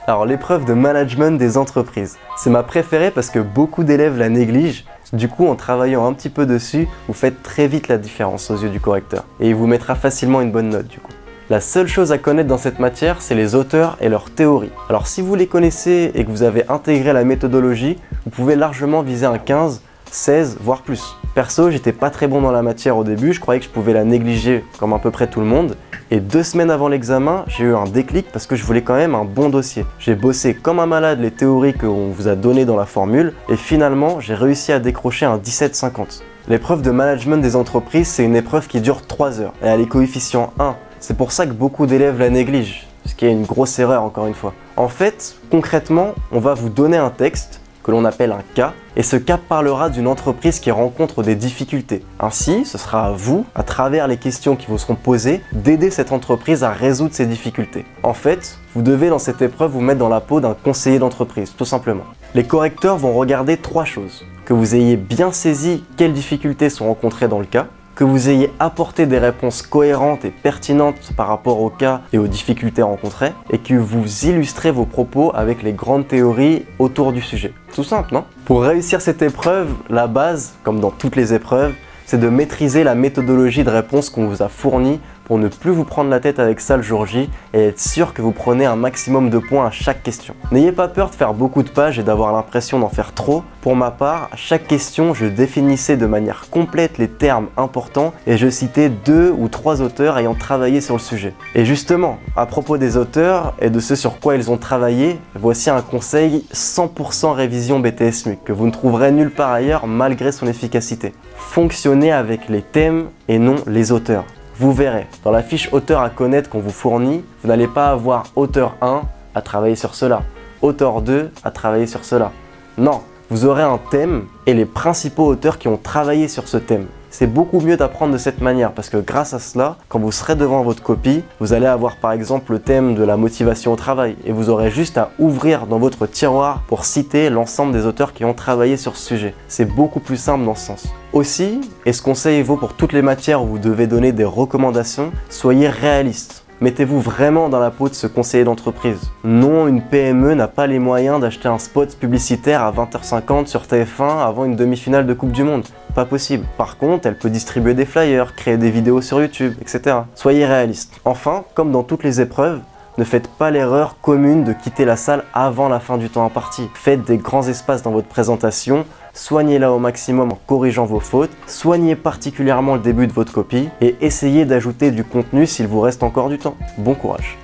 Alors l'épreuve de management des entreprises, c'est ma préférée parce que beaucoup d'élèves la négligent. Du coup, en travaillant un petit peu dessus, vous faites très vite la différence aux yeux du correcteur. Et il vous mettra facilement une bonne note du coup. La seule chose à connaître dans cette matière, c'est les auteurs et leurs théories. Alors si vous les connaissez et que vous avez intégré la méthodologie, vous pouvez largement viser un 15, 16, voire plus. Perso, j'étais pas très bon dans la matière au début, je croyais que je pouvais la négliger comme à peu près tout le monde. Et 2 semaines avant l'examen, j'ai eu un déclic parce que je voulais quand même un bon dossier. J'ai bossé comme un malade les théories qu'on vous a données dans la formule et finalement, j'ai réussi à décrocher un 17,50. L'épreuve de management des entreprises, c'est une épreuve qui dure 3 heures et elle est coefficient 1. C'est pour ça que beaucoup d'élèves la négligent, ce qui est une grosse erreur encore une fois. En fait, concrètement, on va vous donner un texte que l'on appelle un cas, et ce cas parlera d'une entreprise qui rencontre des difficultés. Ainsi, ce sera à vous, à travers les questions qui vous seront posées, d'aider cette entreprise à résoudre ces difficultés. En fait, vous devez dans cette épreuve vous mettre dans la peau d'un conseiller d'entreprise, tout simplement. Les correcteurs vont regarder 3 choses. Que vous ayez bien saisi quelles difficultés sont rencontrées dans le cas, que vous ayez apporté des réponses cohérentes et pertinentes par rapport au cas et aux difficultés rencontrées, et que vous illustrez vos propos avec les grandes théories autour du sujet. Tout simple, non? Pour réussir cette épreuve, la base, comme dans toutes les épreuves, c'est de maîtriser la méthodologie de réponse qu'on vous a fournie pour ne plus vous prendre la tête avec ça le jour J et être sûr que vous prenez un maximum de points à chaque question. N'ayez pas peur de faire beaucoup de pages et d'avoir l'impression d'en faire trop. Pour ma part, à chaque question, je définissais de manière complète les termes importants et je citais 2 ou 3 auteurs ayant travaillé sur le sujet. Et justement, à propos des auteurs et de ce sur quoi ils ont travaillé, voici un conseil 100% révision BTS MUC que vous ne trouverez nulle part ailleurs malgré son efficacité. Fonctionnez avec les thèmes et non les auteurs. Vous verrez, dans la fiche auteur à connaître qu'on vous fournit, vous n'allez pas avoir auteur 1 à travailler sur cela, auteur 2 à travailler sur cela. Non, vous aurez un thème et les principaux auteurs qui ont travaillé sur ce thème. C'est beaucoup mieux d'apprendre de cette manière parce que grâce à cela, quand vous serez devant votre copie, vous allez avoir par exemple le thème de la motivation au travail et vous aurez juste à ouvrir dans votre tiroir pour citer l'ensemble des auteurs qui ont travaillé sur ce sujet. C'est beaucoup plus simple dans ce sens. Aussi, et ce conseil vaut pour toutes les matières où vous devez donner des recommandations, soyez réaliste. Mettez-vous vraiment dans la peau de ce conseiller d'entreprise. Non, une PME n'a pas les moyens d'acheter un spot publicitaire à 20h50 sur TF1 avant une demi-finale de Coupe du Monde. Pas possible. Par contre, elle peut distribuer des flyers, créer des vidéos sur YouTube, etc. Soyez réaliste. Enfin, comme dans toutes les épreuves, ne faites pas l'erreur commune de quitter la salle avant la fin du temps imparti. Faites des grands espaces dans votre présentation, soignez-la au maximum en corrigeant vos fautes, soignez particulièrement le début de votre copie et essayez d'ajouter du contenu s'il vous reste encore du temps. Bon courage!